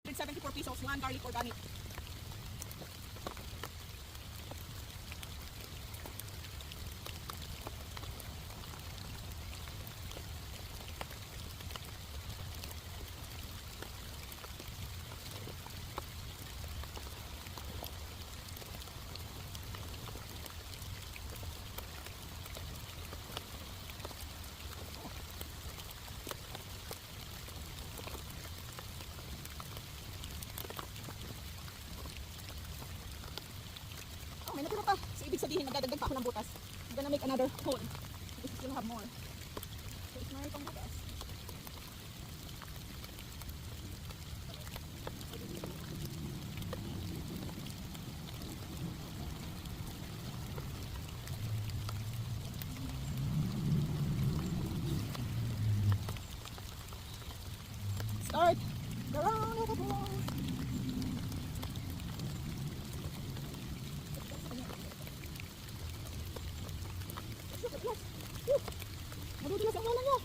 174 pesos, 1 garlic organic. Oh, may natira pa. So, ibig sabihin, nagdadagdag pa ako ng butas. I'm gonna make another hole. This is gonna have more. So, it's marami pang butas. Start the round of applause. Madudulas ang ulan niya.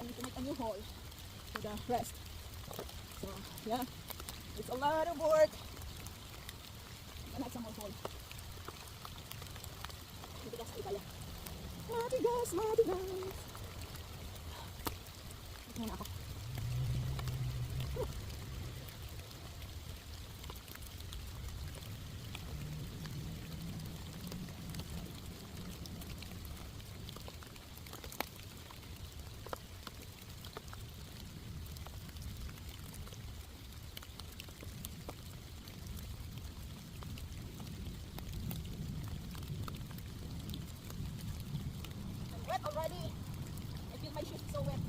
To make a new hole for the rest. So yeah, it's a lot of work. And add some more hole. Matigas ay pala. Matigas, matigas. Ito muna ako. Wet already. I feel my shoes so wet.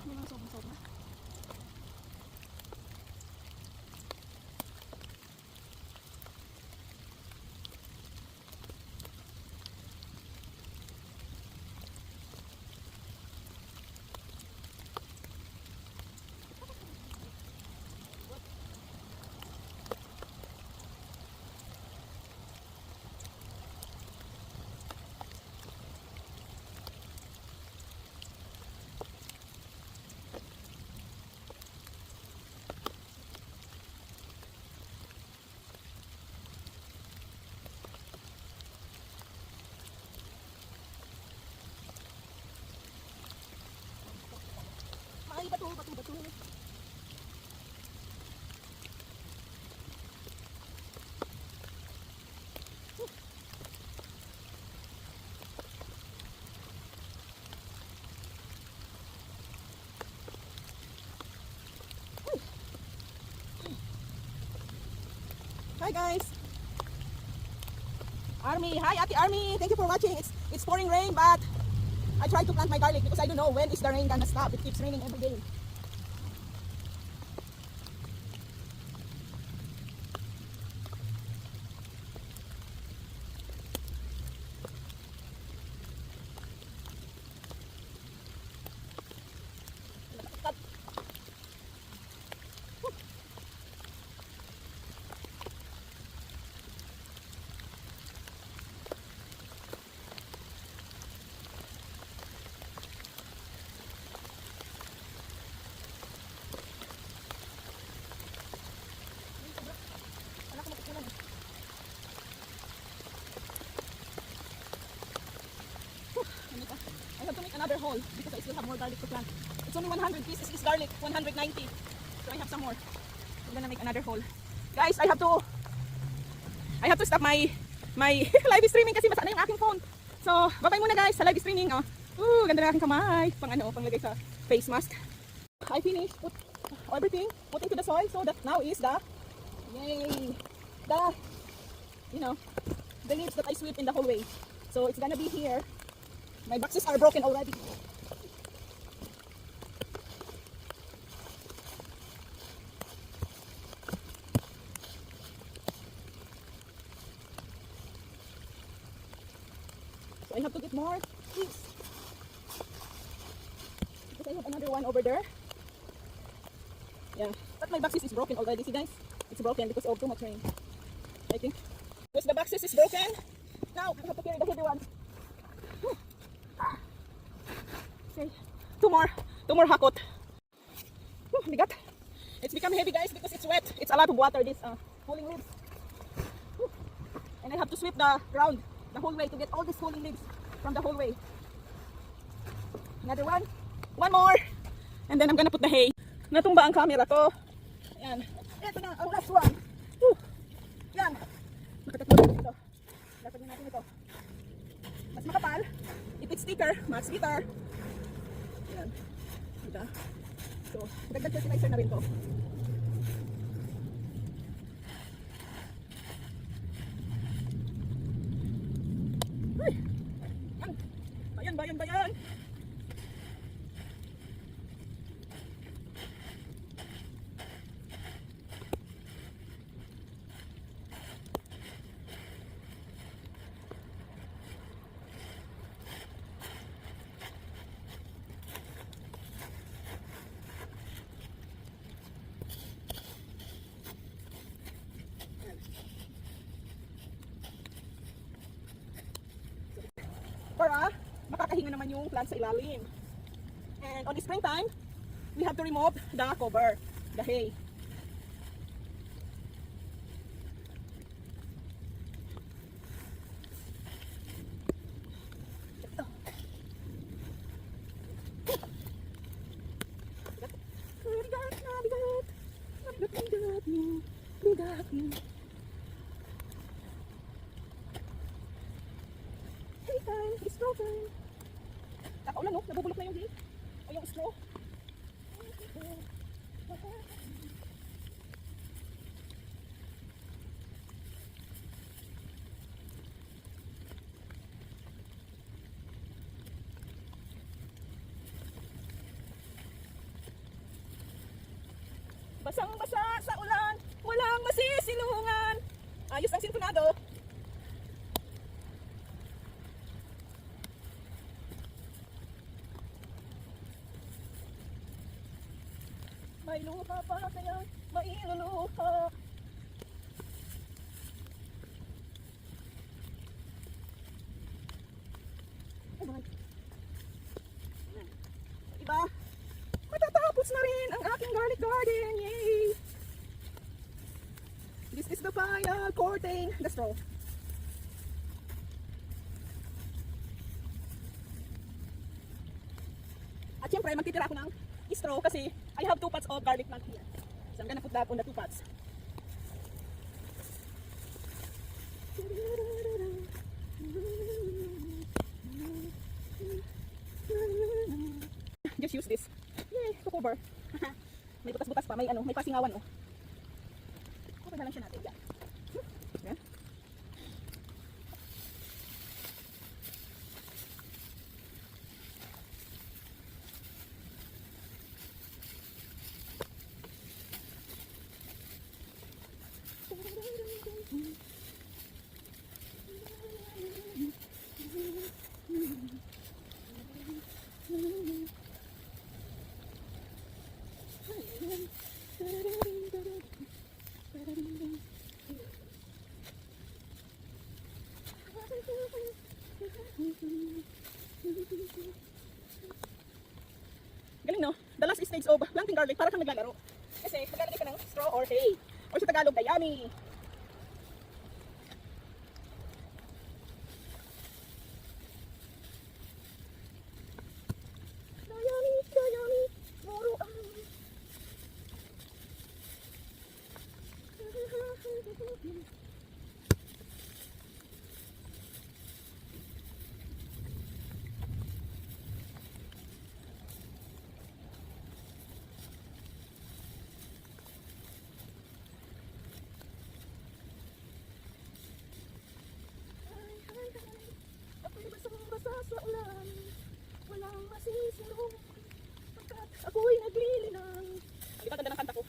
May mga sobrang-sobra. guys. Army, hi Ate Army. Thank you for watching. It's pouring rain, but I try to plant my garlic because I don't know when is the rain gonna stop. It keeps raining every day. I have to make another hole because I still have more garlic to plant. It's only 100 pieces is garlic, 190. So I have some more. I'm gonna make another hole. Guys, I have to stop my live streaming kasi masana yung aking phone. So, bye-bye muna guys sa live streaming. Oh. Ganda ng aking kamay. Panglagay sa face mask. I finished put everything, put into the soil so that now is the the leaves that I sweep in the whole way. So it's gonna be here. My boxes are broken already. So I have to get more leaves. Because I have another one over there. Yeah, but my boxes is broken already. See guys, it's broken because of too much rain. I think because the boxes is broken. Now I have to carry the heavy one. Okay, two more hakot. Bigat. It's become heavy guys because it's wet. It's a lot of water, this falling leaves. And I have to sweep the ground the whole way to get all these falling leaves from the whole way. Another one more, and then I'm gonna put the hay. Natumba ang camera ko. Ayan. Ito na ang last one. Yan. Nakatatlo ito. Lasagin natin ito. Mas makapal. It's sticker, mas bitter. Yan. Diba? So, dagdag fertilizer na rin to. Ay! Yan! Bayan! Para makakahinga naman yung plant sa ilalim. And on the springtime, we have to remove the cover, the hay. Bigat. Straw time. Kakaulan no? Nabubulok na yung hay. O yung straw. Basang-basa sa ulan, walang masisilungan. Ayos ang sintonado. May luha pa kaya mailuluha. Diba? Matatapos na rin ang aking garlic garden. Yay! This is the final coating. The straw. At syempre, magtitira ako ng straw kasi I have 2 pots of garlic plant here. So I'm gonna put that on the 2 pots. Just use this. Yay, to cover. May butas-butas pa, may pasingawan oh. Cover na lang siya natin. Yan. Galing no? The last stage of planting garlic, para kang naglalaro. Kasi maglalagay ka ng straw or hay. Or sa Tagalog, dayami. Dayami, dayami, muruan. Ako'y basang-basa sa ulan, walang masisilong, pagkat ako'y naglilinang. Di ba ganda ng kanta ko?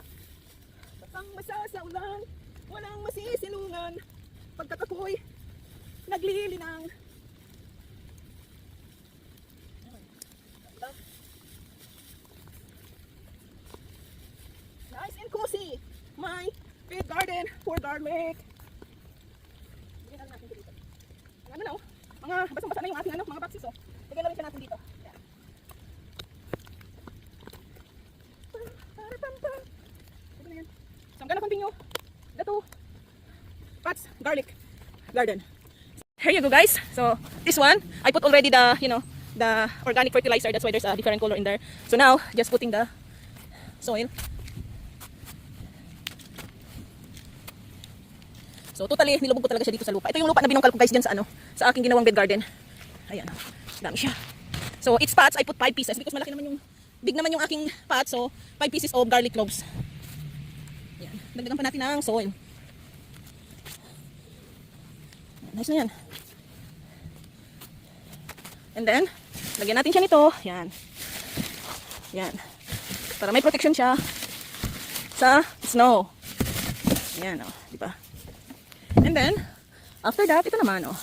Basang-basa sa ulan, walang masisilungan, pagkat ako'y naglilinang. Nice and cozy, my big garden for garlic. Bigyan na natin dito. Ano na oh, mga basang-basa na yung ating mga boxes oh. Bigyan na rin siya natin dito. Yan. Ito na yan. So I'm gonna continue the 2 pots garlic garden. Here you go guys. So this one, I put already the, the organic fertilizer. That's why there's a different color in there. So now, just putting the soil. So totally nilubog ko talaga siya dito sa lupa. Ito yung lupa na binungkal ko guys diyan sa sa aking ginawang bed garden. Ayan. Dami siya. So each pots I put 5 pieces because malaki naman big naman yung aking pot. So 5 pieces of garlic cloves. Ayan. Dagdagan pa natin ng soil. Nice na yan. And then lagyan natin siya nito. Yan. Yan. Para may protection siya sa snow. Yan oh, di ba? And then, after that, ito naman, oh.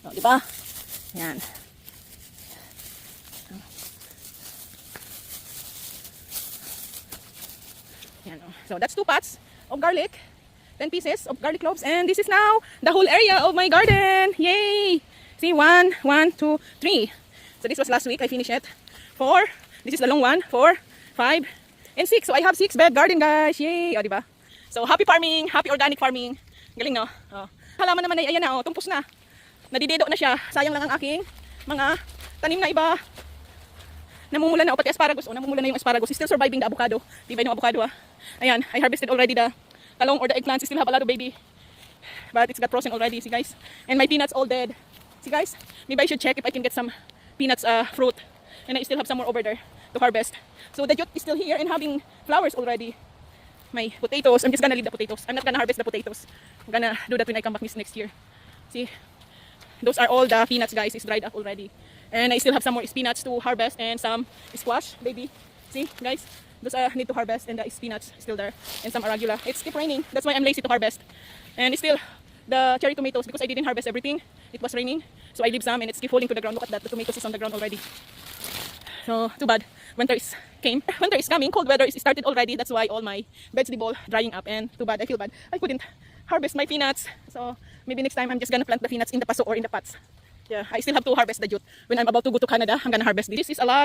Oh, di ba? Yan. Yan, oh. So, that's 2 pots of garlic, 10 pieces of garlic cloves, and this is now the whole area of my garden. Yay! See, 1, 2, 3. So, this was last week. I finished it. 4. This is the long one. 4, 5, and 6. So, I have 6 bed garden, guys. Yay! O, di ba? So, happy farming, happy organic farming. Galing, no? Oh. Halaman naman ay, ayan na, oh, tumpos na. Nadidedo na siya. Sayang lang ang aking mga tanim na iba. Namumula na, oh, pati asparagus. Oh, namumula na yung asparagus. Still surviving the avocado. Diba yung avocado, ah? Ayan, I harvested already the talong or the eggplants. Still have a lot of baby. But it's got frozen already, see guys? And my peanuts all dead. See guys? Maybe I should check if I can get some peanuts fruit. And I still have some more over there to harvest. So the jute is still here and having flowers already. My potatoes, I'm just gonna leave the potatoes. I'm not gonna harvest the potatoes. I'm gonna do that when I come back next year. See, those are all the peanuts, guys. It's dried up already. And I still have some more peanuts to harvest and some squash, baby. See, guys, those need to harvest and the peanuts still there. And some arugula. It's keep raining. That's why I'm lazy to harvest. And it's still the cherry tomatoes because I didn't harvest everything. It was raining. So I leave some and it's keep falling to the ground. Look at that. The tomatoes is on the ground already. So, too bad. Winter is coming. Cold weather is started already. That's why all my vegetable drying up. And too bad. I feel bad. I couldn't harvest my peanuts. So, maybe next time I'm just gonna plant the peanuts in the paso or in the pots. Yeah, I still have to harvest the jute. When I'm about to go to Canada, I'm gonna harvest this. This is a lot.